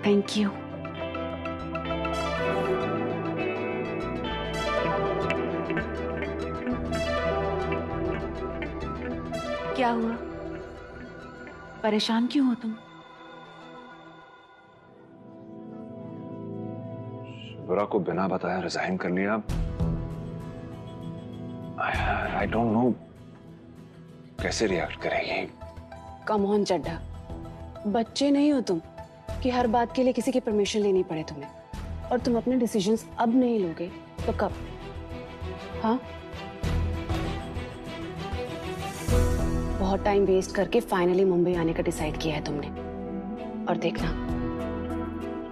Thank you. क्या हुआ? परेशान क्यों हो तुम? शुभ्रा को बिना बताया रिजाइन कर लिया। आई डोंट नो कैसे रिएक्ट करेगी। कम ऑन चड्ढा, बच्चे नहीं हो तुम कि हर बात के लिए किसी की परमिशन लेनी पड़े तुम्हें। और तुम अपने डिसीजंस अब नहीं लोगे तो कब? हाँ, बहुत टाइम वेस्ट करके फाइनली मुंबई आने का डिसाइड किया है तुमने। और देखना,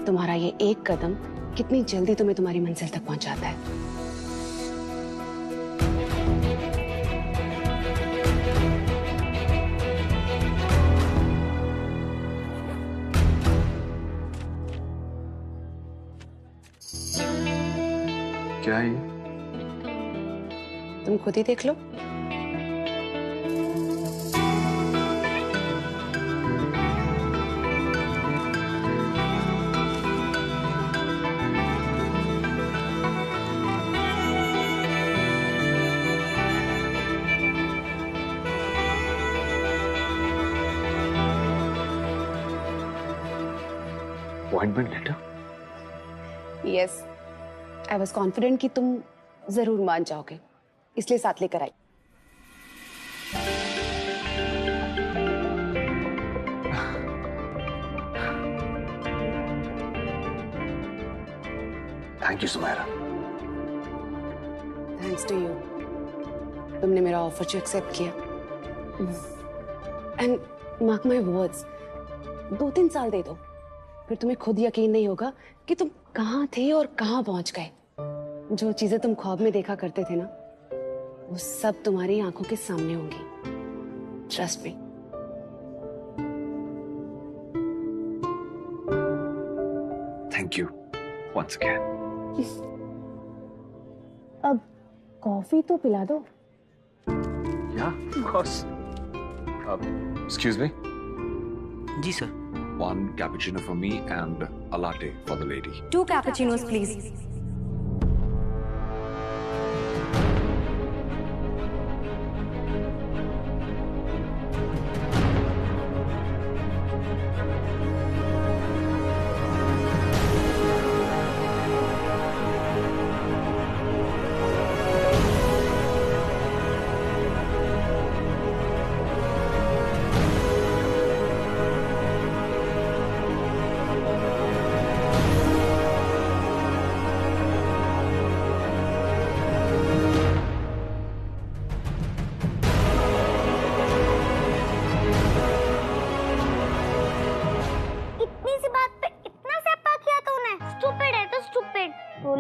तुम्हारा ये एक कदम कितनी जल्दी तुम्हें तुम्हारी मंजिल तक पहुंचाता है। क्या है ये? तुम खुद ही देख लो। Appointment letter? Yes, I was confident कि तुम जरूर मान जाओगे, इसलिए साथ लेकर आई। Thank you Sumaira. Thanks to you, तुमने मेरा ऑफर जो एक्सेप्ट किया। एंड मार्क माई वर्ड्स, 2-3 साल दे दो, फिर तुम्हें खुद यकीन नहीं होगा कि तुम कहाँ थे और कहाँ पहुंच गए। जो चीजें तुम ख्वाब में देखा करते थे ना, वो सब तुम्हारी आंखों के सामने होंगी। Trust me. Thank you once again. अब कॉफी तो पिला दो। Yeah of course. Excuse me. जी sir. 1 cappuccino for me and a latte for the lady. 2 cappuccinos, please.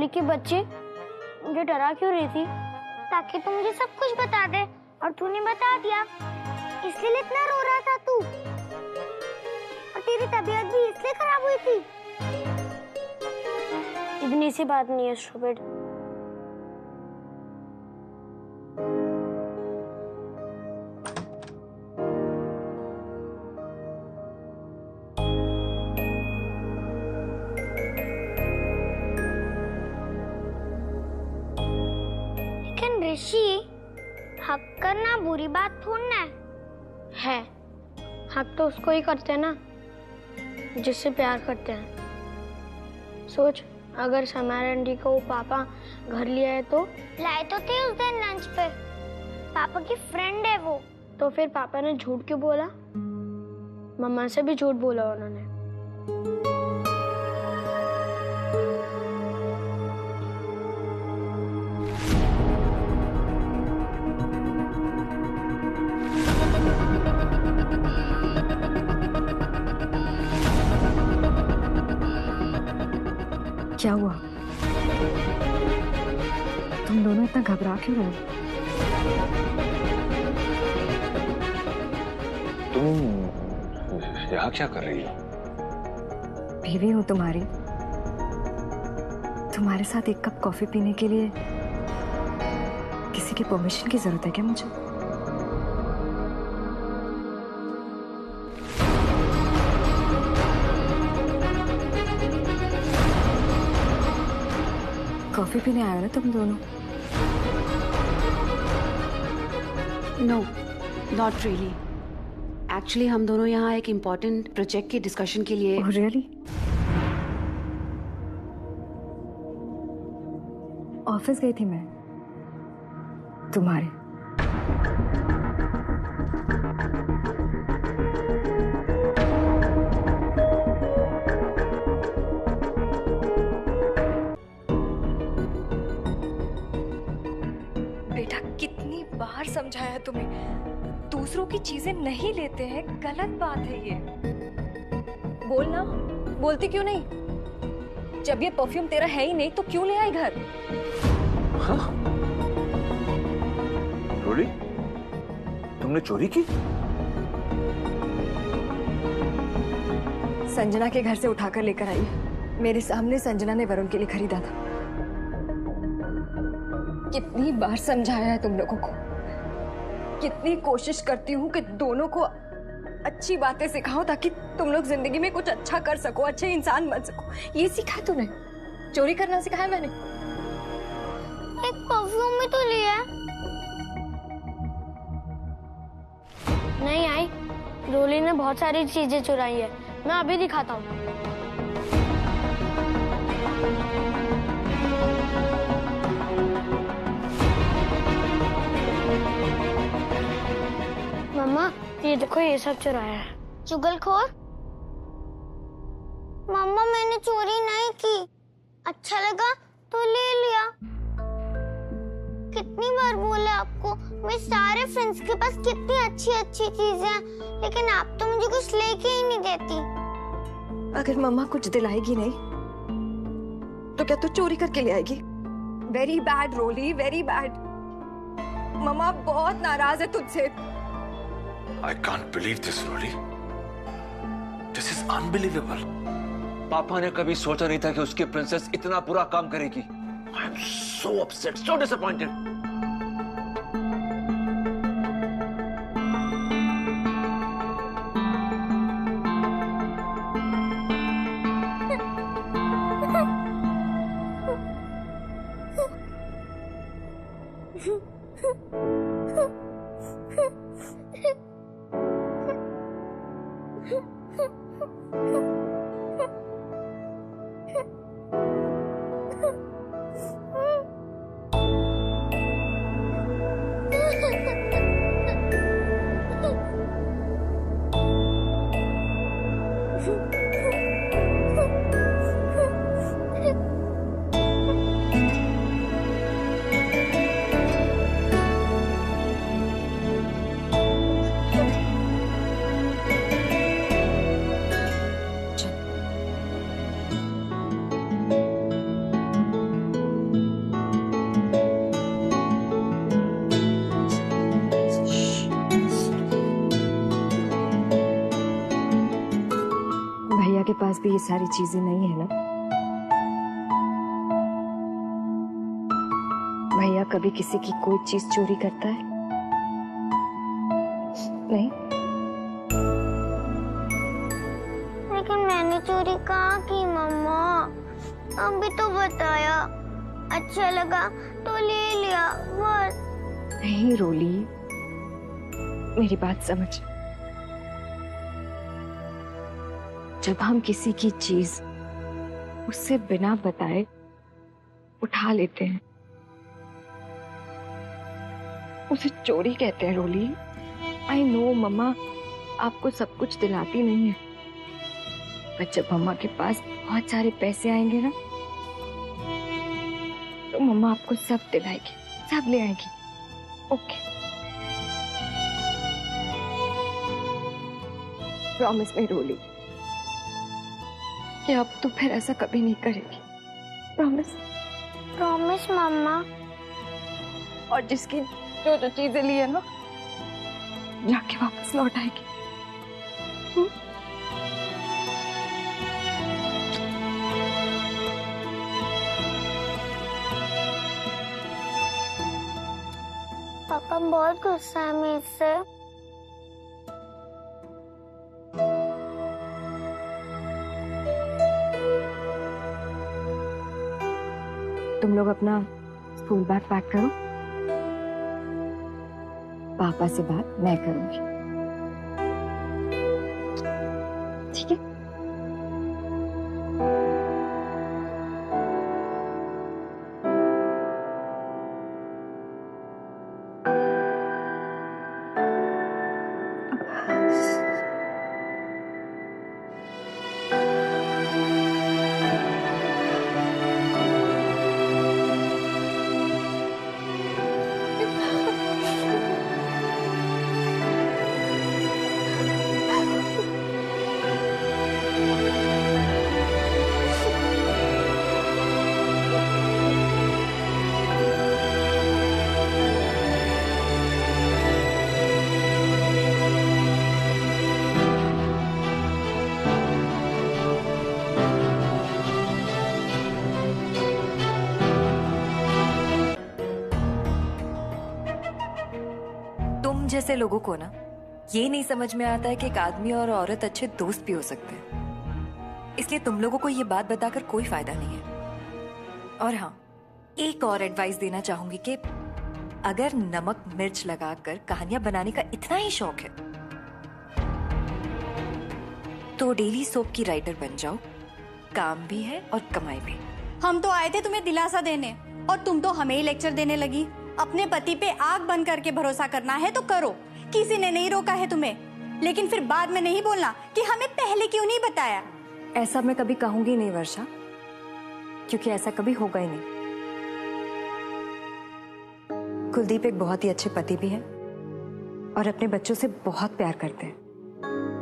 के बच्चे, मुझे डरा क्यों रही थी? ताकि तू मुझे सब कुछ बता दे, और तूने बता दिया, इसलिए इतना रो रहा था तू। और तेरी तबीयत भी इसलिए खराब हुई थी। इतनी सी बात नहीं है स्टूपिड। ऋषि, हक करना बुरी बात थोड़ा है। हक तो उसको ही करते हैं ना जिससे प्यार करते हैं। सोच, अगर समारा आंटी को पापा घर ले आए तो? लाए तो थे उस दिन लंच पे। पापा की फ्रेंड है वो। तो फिर पापा ने झूठ क्यों बोला? मम्मा से भी झूठ बोला उन्होंने। क्या हुआ? तुम दोनों इतना घबरा क्यों रहे हो? तुम यहाँ क्या कर रही हो? बीवी हूँ तुम्हारी। तुम्हारे साथ एक कप कॉफी पीने के लिए किसी की परमिशन की जरूरत है क्या मुझे? कॉफी पीने आए हो ना तुम दोनों? No, not really. एक्चुअली हम दोनों यहाँ एक इम्पोर्टेंट प्रोजेक्ट की डिस्कशन के लिए। Oh really? ऑफिस गई थी मैं तुम्हारे। बेटा कितनी बार समझाया तुम्हें, दूसरों की चीजें नहीं लेते हैं, गलत बात है ये। बोलना, बोलती क्यों नहीं? जब ये परफ्यूम तेरा है ही नहीं तो क्यों ले आई घर? हाँ? रोली, तुमने चोरी की? संजना के घर से उठाकर लेकर आई है। मेरे सामने संजना ने वरुण के लिए खरीदा था। कितनी बार समझाया है तुम लोगों को, कितनी कोशिश करती हूँ कि दोनों को अच्छी बातें सिखाओ ताकि तुम लोग जिंदगी में कुछ अच्छा कर सको, अच्छे इंसान बन सको। ये सिखाया तूने? चोरी करना सिखाया मैंने? एक परफ्यूम भी तो लिया। नहीं आई, रोली ने बहुत सारी चीजें चुराई है। मैं अभी दिखाता हूँ। मम्मा ये देखो, ये सब चुराया है। चुगलखोर। मम्मा मैंने चोरी नहीं की, अच्छा लगा तो ले लिया। कितनी बार बोला आपको, मेरे सारे फ्रेंड्स के पास कितनी अच्छी अच्छी चीजें हैं, लेकिन आप तो मुझे कुछ लेके ही नहीं देती। अगर मम्मा कुछ दिलाएगी नहीं तो क्या तू चोरी करके ले आएगी? वेरी बैड रोली, वेरी बैड। मम्मा बहुत नाराज है तुझसे। I can't believe this, Roly. This is unbelievable. पापा ने कभी सोचा नहीं था कि उसकी प्रिंसेस इतना बुरा काम करेगी। I am so upset, so disappointed. भैया के पास भी ये सारी चीजें नहीं है ना? भैया कभी किसी की कोई चीज चोरी करता है? नहीं। लेकिन मैंने चोरी कहाँ की मम्मा? अभी तो बताया, अच्छा लगा तो ले लिया बस। नहीं रोली, मेरी बात समझ। जब हम किसी की चीज उससे बिना बताए उठा लेते हैं उसे चोरी कहते हैं रोली। आई नो मम्मा आपको सब कुछ दिलाती नहीं है, पर जब मम्मा के पास बहुत सारे पैसे आएंगे ना तो मम्मा आपको सब दिलाएगी, सब ले आएगी। ओके, प्रॉमिस मी रोली कि अब तो फिर ऐसा कभी नहीं करेगी। प्रॉमिस? प्रॉमिस मम्मा। और जिसकी जो जो चीजें ली है ना, जाके वापस लौट आएगी। पापा बहुत गुस्सा है मुझसे। तुम लोग अपना स्कूल बैग पैक करो, पापा से बात मैं करूंगी, ठीक है? तुम जैसे लोगों को ना ये नहीं समझ में आता है कि एक आदमी और औरत अच्छे दोस्त भी हो सकते हैं, इसलिए तुम लोगों को ये बात बताकर कोई फायदा नहीं है। और हाँ, एक और एडवाइस देना चाहूंगी कि अगर नमक मिर्च लगाकर कहानियां बनाने का इतना ही शौक है तो डेली सोप की राइटर बन जाओ, काम भी है और कमाई भी। हम तो आए थे तुम्हें दिलासा देने और तुम तो हमें ही लेक्चर देने लगी। अपने पति पे आग बंद करके भरोसा करना है तो करो, किसी ने नहीं रोका है तुम्हें, लेकिन फिर बाद में नहीं बोलना कि हमें पहले क्यों नहीं बताया। ऐसा मैं कभी कहूंगी नहीं वर्षा, क्योंकि ऐसा कभी होगा ही नहीं। कुलदीप एक बहुत ही अच्छे पति भी है और अपने बच्चों से बहुत प्यार करते हैं,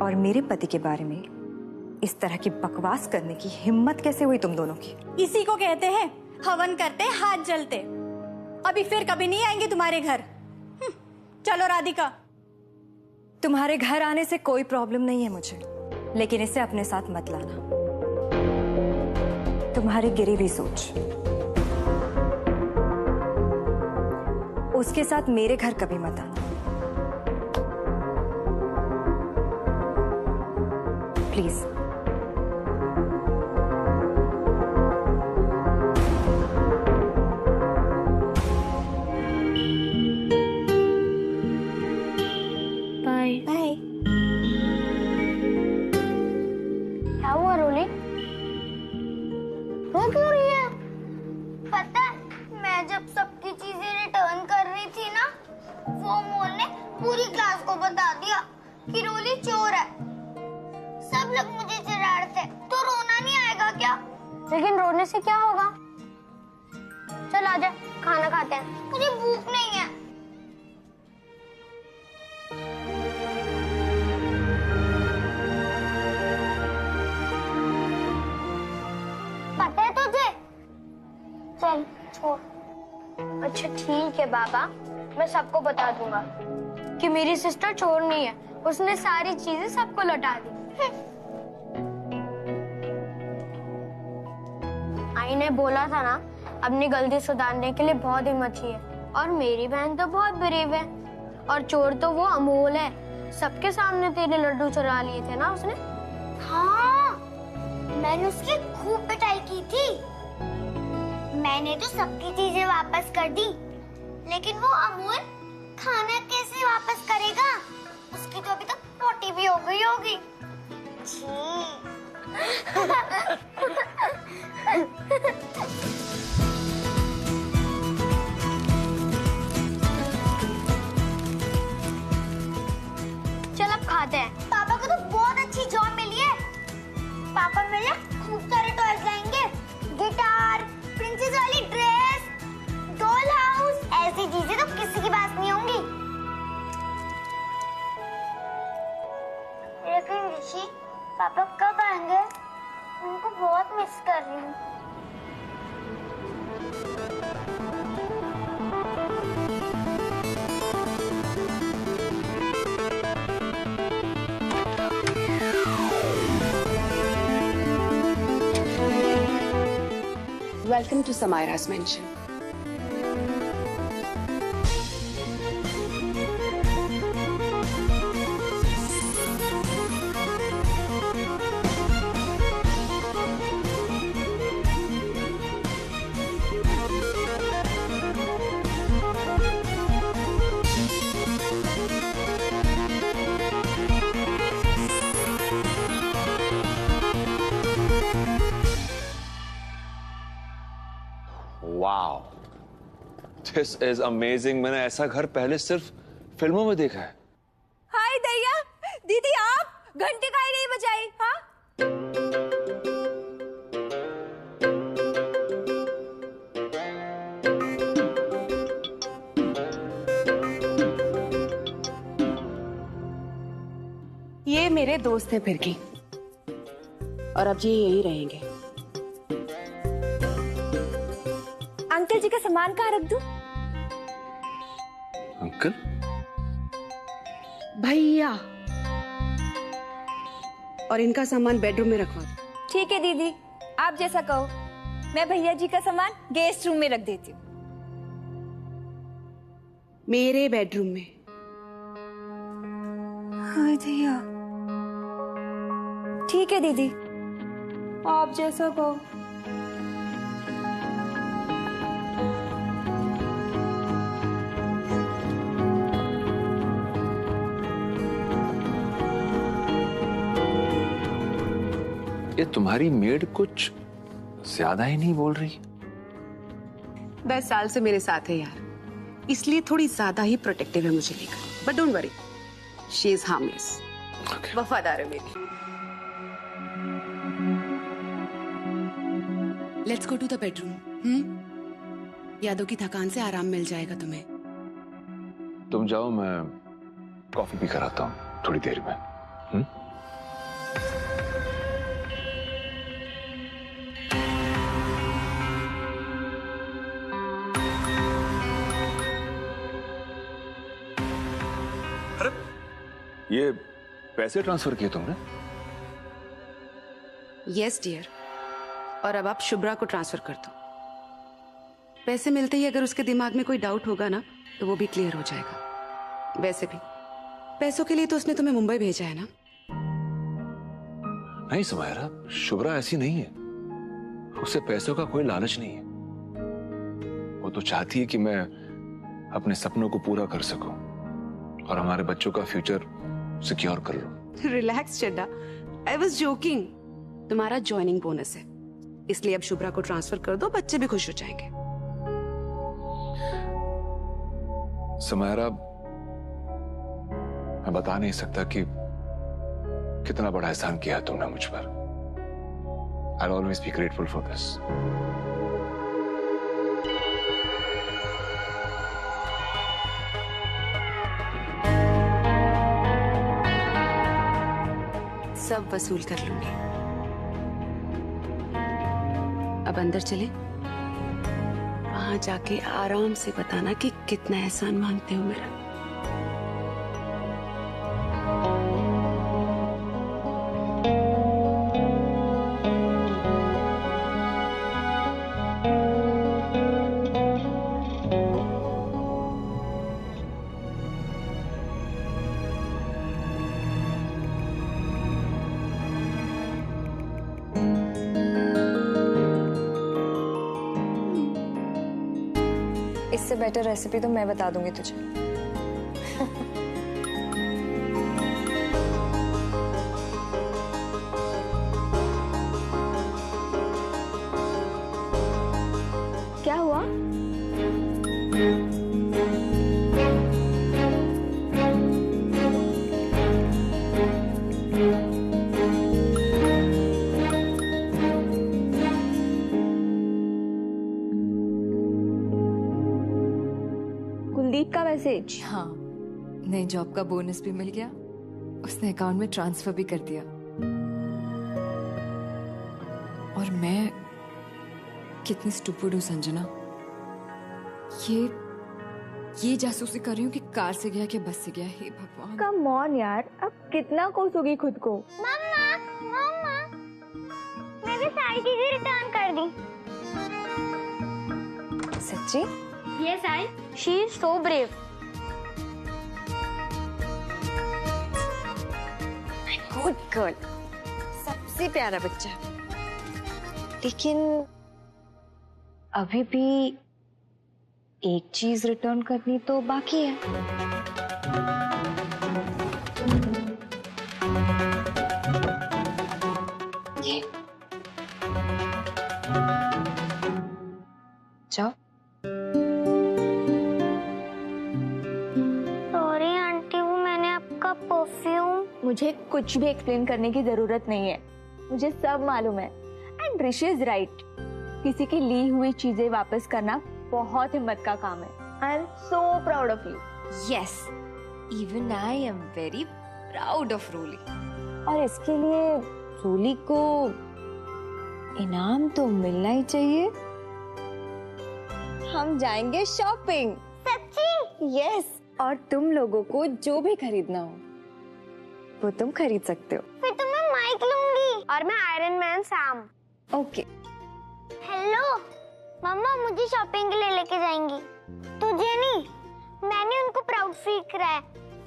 और मेरे पति के बारे में इस तरह की बकवास करने की हिम्मत कैसे हुई तुम दोनों की? इसी को कहते हैं हवन करते हाथ जलते। अभी फिर कभी नहीं आएंगे तुम्हारे घर। चलो राधिका। तुम्हारे घर आने से कोई प्रॉब्लम नहीं है मुझे, लेकिन इसे अपने साथ मत लाना। तुम्हारी गिरी हुई सोच उसके साथ मेरे घर कभी मत आना, प्लीज। बाय। क्या हुआ रोली? रो क्यों रही है? पता है, मैं जब सबकी चीजें रिटर्न कर रही थी ना, वो मोल ने पूरी क्लास को बता दिया कि रोली चोर है। सब लोग मुझे चिढ़ाते, तो रोना नहीं आएगा क्या? लेकिन रोने से क्या होगा? चल आजा, खाना खाते हैं, मुझे भूख नहीं है। पता है तुझे? चल छोड़। अच्छा ठीक है बाबा, मैं सबको बता दूंगा कि मेरी सिस्टर चोर नहीं है, उसने सारी चीजें सबको लौटा दी। आई ने बोला था ना, अपनी गलती सुधारने के लिए बहुत हिम्मत चाहिए, और मेरी बहन तो बहुत ब्रेव है। और चोर तो वो अमोल है, सबके सामने तेरे लड्डू चुरा लिए थे ना उसने। हाँ, मैंने उसकी खूब पिटाई की थी। मैंने तो सबकी चीजें वापस कर दी, लेकिन वो अमोल खाना कैसे वापस करेगा? उसकी तो अभी तक पोटी भी हो गई होगी। चल अब खाते हैं। पापा को तो बहुत अच्छी जॉब मिली है। पापा मेरे लिए खूब सारे टॉयज लाएंगे, गिटार, प्रिंसेस वाली ड्रेस, डॉल हाउस, ऐसी चीजें तो किसी की पास नहीं होंगी। लेकिन ऋषि, पापा कब आएंगे? उनको बहुत मिस कर रही हूँ। Welcome to Samira's Mansion. Wow, this is amazing. मैंने ऐसा घर पहले सिर्फ फिल्मों में देखा है। हाय दैया, दीदी आप घंटी काहे नहीं बजाई? हाँ ये मेरे दोस्त हैं फिरकी, और अब ये यहीं रहेंगे। अंकल जी का सामान कहाँ रख दूं? अंकल? भैया, और इनका सामान बेडरूम में रखवा दो। ठीक है दीदी, आप जैसा कहो। मैं भैया जी का सामान गेस्ट रूम में रख देती हूँ। मेरे बेडरूम में। हाय दैया, ठीक है दीदी, आप जैसा कहो। ये तुम्हारी मेड कुछ ज्यादा ही नहीं बोल रही? 10 साल से मेरे साथ है यार, इसलिए थोड़ी ज्यादा ही प्रोटेक्टिव है मुझे लेकर। But don't worry, she is harmless. वफादार है मेरी। Let's go to the bedroom. यादों की थकान से आराम मिल जाएगा तुम्हें। तुम जाओ, मैं कॉफी पी कर आता हूँ थोड़ी देर में। अरे, ये पैसे ट्रांसफर किए तुमने? यस डियर, और अब आप शुभ्रा को ट्रांसफर कर दो। पैसे मिलते ही अगर उसके दिमाग में कोई डाउट होगा ना, तो वो भी क्लियर हो जाएगा। वैसे भी पैसों के लिए तो उसने तुम्हें मुंबई भेजा है ना। नहीं सुमायरा, शुभ्रा ऐसी नहीं है। उसे पैसों का कोई लालच नहीं है। वो तो चाहती है कि मैं अपने सपनों को पूरा कर सकूं और हमारे बच्चों का फ्यूचर सिक्योर कर लूं। Relax Chadha, I was joking. तुम्हारा ज्वाइनिंग बोनस है, इसलिए अब शुभ्रा को ट्रांसफर कर दो, बच्चे भी खुश हो जाएंगे। सुमायरा, मैं बता नहीं सकता कि कितना बड़ा एहसान किया है तुमने मुझ पर। I'll always be grateful for this. सब वसूल कर लूंगी। अब अंदर चले, वहां जाके आराम से बताना कि कितना एहसान मानते हो मेरा। इससे बेटर रेसिपी तो मैं बता दूंगी तुझे। क्या हुआ? कुलदीप का मैसेज। हाँ, नई जॉब का बोनस भी मिल गया, उसने अकाउंट में ट्रांसफर भी कर दिया। और मैं कितनी स्टूपिड हूँ संजना। ये जासूसी कर रही हूँ कि कार से गया कि बस से गया। हे भगवान। कम ऑन यार, अब कितना कोसोगी खुद को? मम्मा मम्मा, मैंने सारी चीजें रिटर्न कर दी। सच्ची? Yes, she is so brave. Good girl, सबसे प्यारा बच्चा। लेकिन अभी भी एक चीज रिटर्न करनी तो बाकी है। ये जाओ। मुझे कुछ भी एक्सप्लेन करने की जरूरत नहीं है, मुझे सब मालूम है। एंड ऋषि इज राइट, किसी की ली हुई चीजें वापस करना बहुत हिम्मत का काम है। I am so proud of you. Yes, even I am very proud of Roli. और इसके लिए रोली को इनाम तो मिलना ही चाहिए। हम जाएंगे शॉपिंग। सच्ची? यस, और तुम लोगों को जो भी खरीदना हो वो तुम खरीद सकते हो। फिर तो मैं माइक लूंगी और मैं iron man Sam. Okay. Hello mamma, मुझे शॉपिंग के लिए लेके जाएंगी। तुझे नहीं, मैंने उनको प्राउड फील कराया,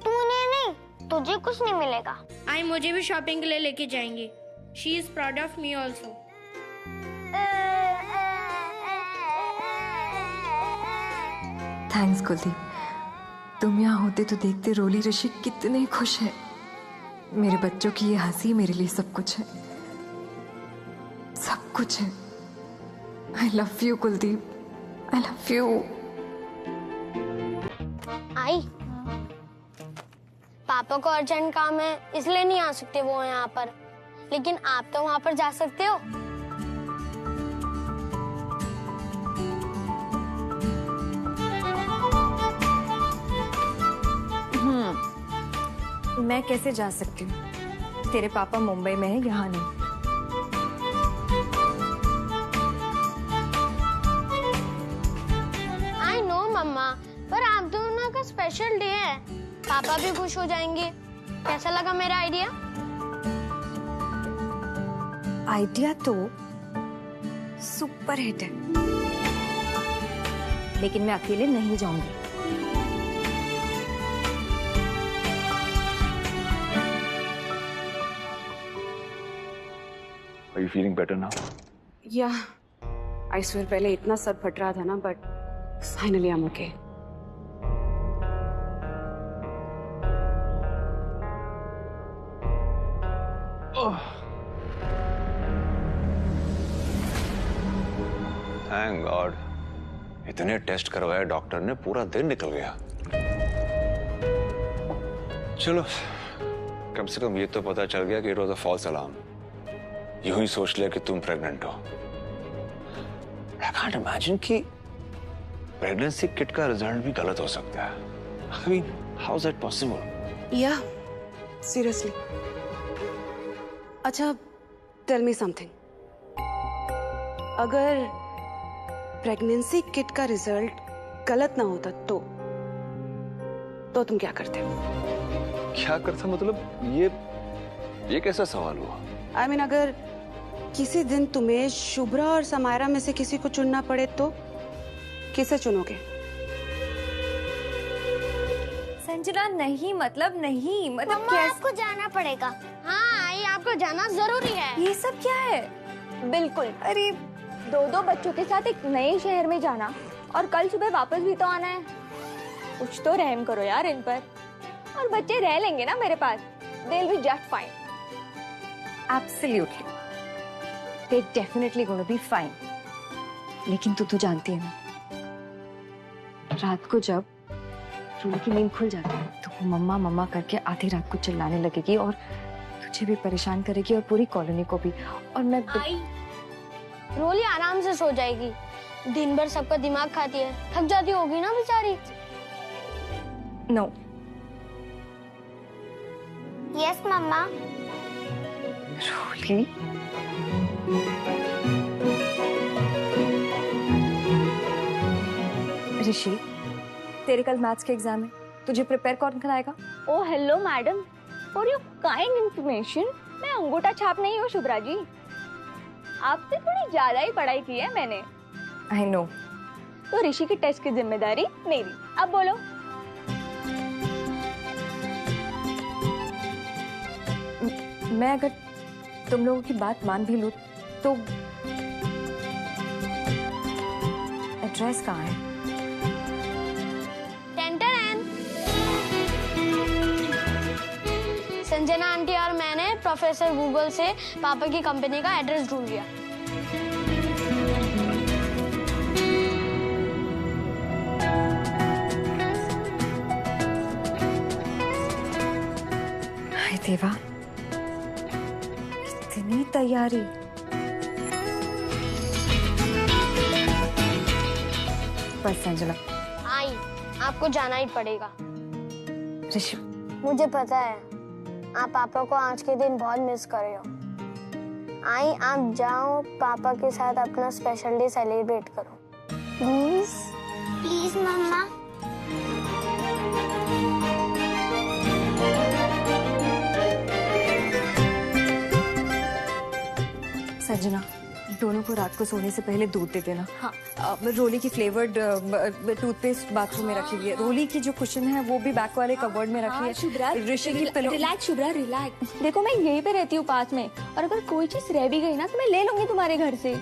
तूने नहीं, तुझे कुछ नहीं मिलेगा। आई मुझे भी शॉपिंग के लिए लेके जाएंगे। She is proud of me also. Thanks Kuldeep, तुम यहाँ होते तो देखते रोली ऋषि कितने खुश हैं। मेरे बच्चों की ये हंसी मेरे लिए सब कुछ है, सब कुछ है। I love you Kuldeep, I love you. I, पापा को अर्जेंट काम है इसलिए नहीं आ सकते वो यहाँ पर, लेकिन आप तो वहाँ पर जा सकते हो। मैं कैसे जा सकती हूँ? तेरे पापा मुंबई में है, यहाँ नहीं। आई नो मम्मा, पर आप दोनों का स्पेशल डे है, पापा भी खुश हो जाएंगे। कैसा लगा मेरा आइडिया? आइडिया तो सुपर हिट है, लेकिन मैं अकेले नहीं जाऊंगी। Are you feeling better now? या आई स्वेयर पहले इतना सर फट रहा था ना, but finally I am okay. Thank God, इतने टेस्ट करवाए डॉक्टर ने, पूरा दिन निकल गया। चलो, कम से कम ये तो पता चल गया कि it was a false alarm. यूं ही सोच लिया कि तुम प्रेग्नेंट हो। आई कांट इमेजिन कि प्रेगनेंसी किट का रिजल्ट भी गलत हो सकता है। I mean, how is that possible? Yeah seriously. अच्छा, टेल मी समथिंग, अगर प्रेगनेंसी किट का रिजल्ट गलत ना होता तो तुम क्या करते? क्या करता मतलब? ये कैसा सवाल हुआ? आई मीन, अगर किसी दिन तुम्हें शुभ्रा और समायरा में से किसी को चुनना पड़े तो किसे चुनोगे? संजना नहीं, मतलब नहीं, मतलब मम्मा आपको जाना पड़ेगा। हाँ आई, आपको जाना जरूरी है। ये सब क्या है? बिल्कुल। अरे दो बच्चों के साथ एक नए शहर में जाना और कल सुबह वापस भी तो आना है। कुछ तो रहम करो यार इन पर। और बच्चे रह लेंगे ना मेरे पास, they'll be just fine. Absolutely. They're definitely going to be fine. लेकिन तू तो जानती है ना, रात को जब रोली की नींद खुल जाती है तो वो मम्मा मम्मा करके आधी रात को चिल्लाने लगेगी और तुझे भी परेशान करेगी और पूरी कॉलोनी को भी। और मैं रोली आराम से सो जाएगी, दिन भर सबका दिमाग खाती है, थक जाती होगी ना बेचारी। नो। यस मम्मा। रोली, ऋषि, तेरे कल मैथ्स के एग्जाम है, तुझे प्रिपेयर कौन कराएगा? Oh hello madam, for your kind information, मैं अंगूठा छाप नहीं हूँ शुभ्रा जी, आपसे थोड़ी ज्यादा ही पढ़ाई की है मैंने। I know. तो ऋषि की टेस्ट की जिम्मेदारी मेरी। अब बोलो। मैं अगर तुम लोगों की बात मान भी लूं तो एड्रेस कहाँ है? संजना आंटी और मैंने प्रोफेसर गूगल से पापा की कंपनी का एड्रेस ढूंढ लिया। आई देवा, इतनी तैयारी। पर संजना, आई, आपको जाना ही पड़ेगा। ऋषि, मुझे पता है आप पापा को आज के दिन बहुत मिस कर रहे हो। आई, आप जाओ, पापा के साथ अपना स्पेशल डे सेलिब्रेट करो प्लीज। प्लीज मम्मा। संजना, दोनों को रात को सोने से पहले दूध दे देना। हाँ। रोली की फ्लेवर्ड टूथपेस्ट बाथरूम में रखी हुई है। रोली की जो कुशन है वो भी बैक वाले कबर्ड में रखी है। शुभ्रा, ऋषि की रिलैक्स शुभ्रा, रिलैक्स। देखो मैं यहीं पे रहती हूँ पास में, और अगर कोई चीज रह भी गई ना तो मैं ले लूंगी तुम्हारे घर से।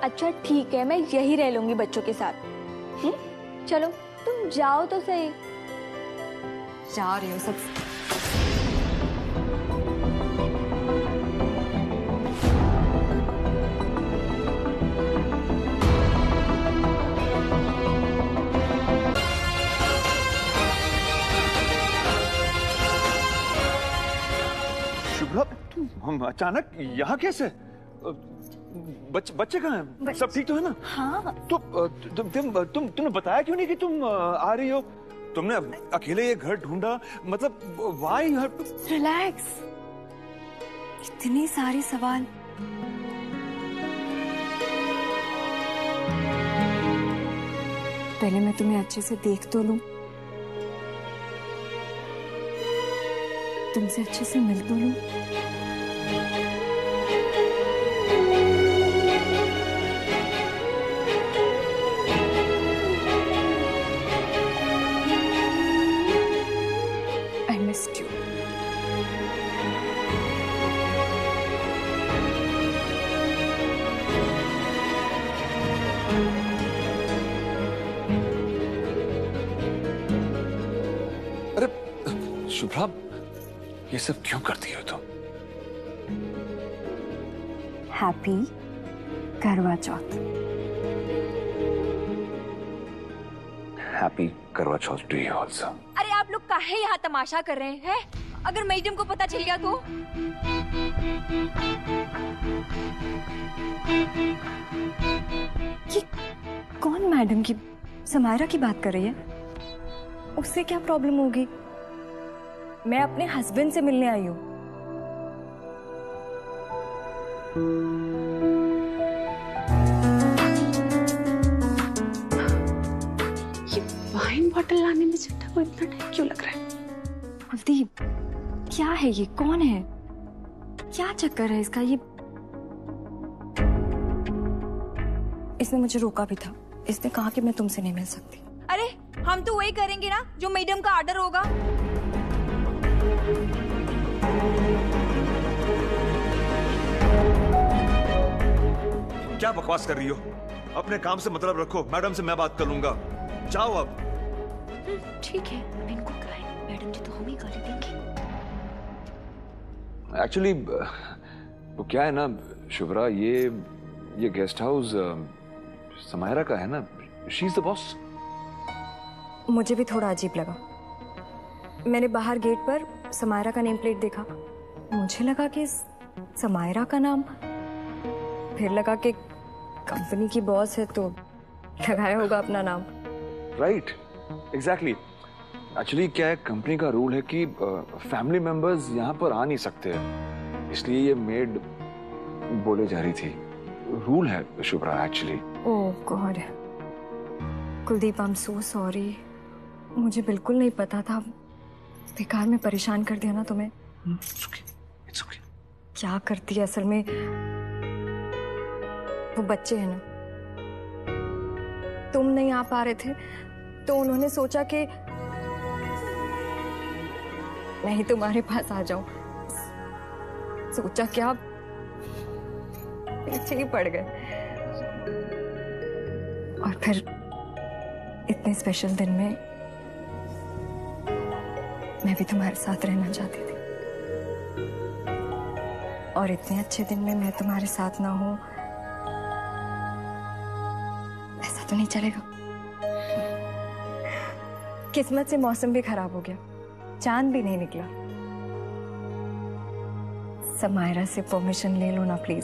अच्छा ठीक है, मैं यही रह लूंगी बच्चों के साथ। चलो तुम जाओ तो सही। जा रही हो सब। शुभ्रा, तुम अचानक यहाँ कैसे? बच्चे कहाँ हैं? सब ठीक तो है ना? हाँ। तुमने बताया क्यों नहीं कि तुम आ रही हो? तुमने अकेले ये घर ढूंढा, मतलब व्हाई? रिलैक्स। इतनी सारी सवाल। पहले मैं तुम्हें अच्छे से देख तो लूं, तुमसे अच्छे से मिल तो लूं। I missed you. अरे शुभ्रा, ये सब क्यों करती हो तुम? हैप्पी करवा चौथ। हैप्पी करवा चौथ टू यू ऑल्सो। अरे आप लोग काहे यहाँ तमाशा कर रहे हैं? अगर मैडम को पता चल गया तो? ये कौन मैडम की? समायरा की बात कर रही है? उससे क्या प्रॉब्लम होगी? मैं अपने हस्बैंड से मिलने आई हूँ। ये वाइन बॉटल लाने में चट्टा को इतना टाइम क्यों लग रहा है? कुलदीप, क्या है ये? कौन है? क्या चक्कर है इसका? ये इसने मुझे रोका भी था। इसने कहा कि मैं तुमसे नहीं मिल सकती। अरे हम तो वही करेंगे ना जो मैडम का ऑर्डर होगा। क्या बकवास कर रही हो? अपने काम से मतलब रखो। मैडम से मैं बात कर लूंगा। जाओ अब। ठीक है, अब इनको बुलाएं। मैडम जी तो हम ही गाली देंगी। एक्चुअली वो क्या है ना शुभ्रा, ये गेस्ट हाउस समायरा का है ना। She is the boss. मुझे भी थोड़ा अजीब लगा। मैंने बाहर गेट पर समायरा का नेम प्लेट देखा। मुझे लगा कि समायरा का नाम, फिर लगा कि कंपनी की बॉस है तो लगाया होगा अपना नाम। Right, exactly. एक्चुअली क्या है, कंपनी का रूल है कि फैमिली मेंबर्स यहाँ पर आ नहीं सकते हैं, इसलिए ये मेड बोले जा रही थी। रूल है Shubhra actually. Oh God, Kuldeep, I am so sorry. मुझे बिल्कुल नहीं पता था। बेकार में परेशान कर दिया ना तुम्हें। It's okay. क्या करती है असल में? वो बच्चे हैं ना, तुम नहीं आ पा रहे थे तो उन्होंने सोचा कि मैं ही तुम्हारे पास आ जाऊं। सोचा क्या, पीछे ही पड़ गए। और फिर इतने स्पेशल दिन में मैं भी तुम्हारे साथ रहना चाहती थी, और इतने अच्छे दिन में मैं तुम्हारे साथ ना हूं, ऐसा तो नहीं चलेगा। किस्मत से मौसम भी खराब हो गया, चांद भी नहीं निकला। समायरा से परमिशन ले लो ना प्लीज,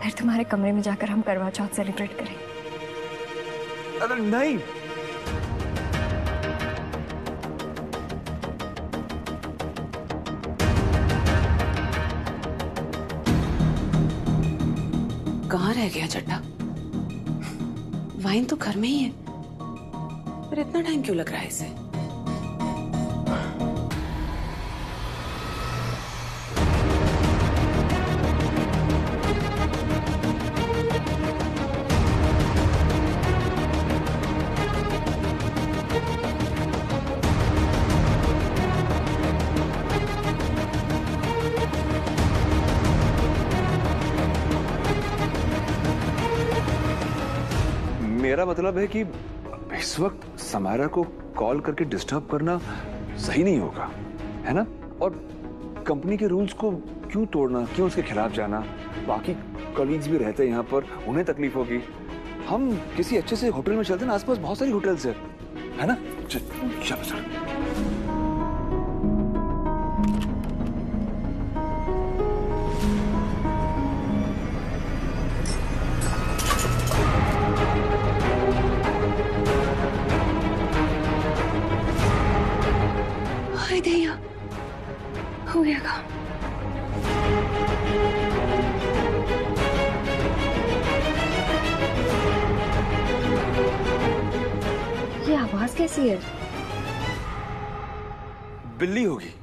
फिर तुम्हारे कमरे में जाकर हम करवा चौथ सेलिब्रेट करें। अरे नहीं, कहाँ रह गया चड्डा? वाइन तो घर में ही है, पर इतना टाइम क्यों लग रहा है इसे? मेरा मतलब है कि इस वक्त समायरा को कॉल करके डिस्टर्ब करना सही नहीं होगा, है ना? और कंपनी के रूल्स को क्यों तोड़ना, क्यों उसके खिलाफ जाना? बाकी कलीग्स भी रहते हैं यहाँ पर, उन्हें तकलीफ होगी। हम किसी अच्छे से होटल में चलते हैं ना, आसपास बहुत सारी होटल्स है ना? चलो सर। हाय दैया, हो गया काम। ये आवाज कैसी है? बिल्ली होगी।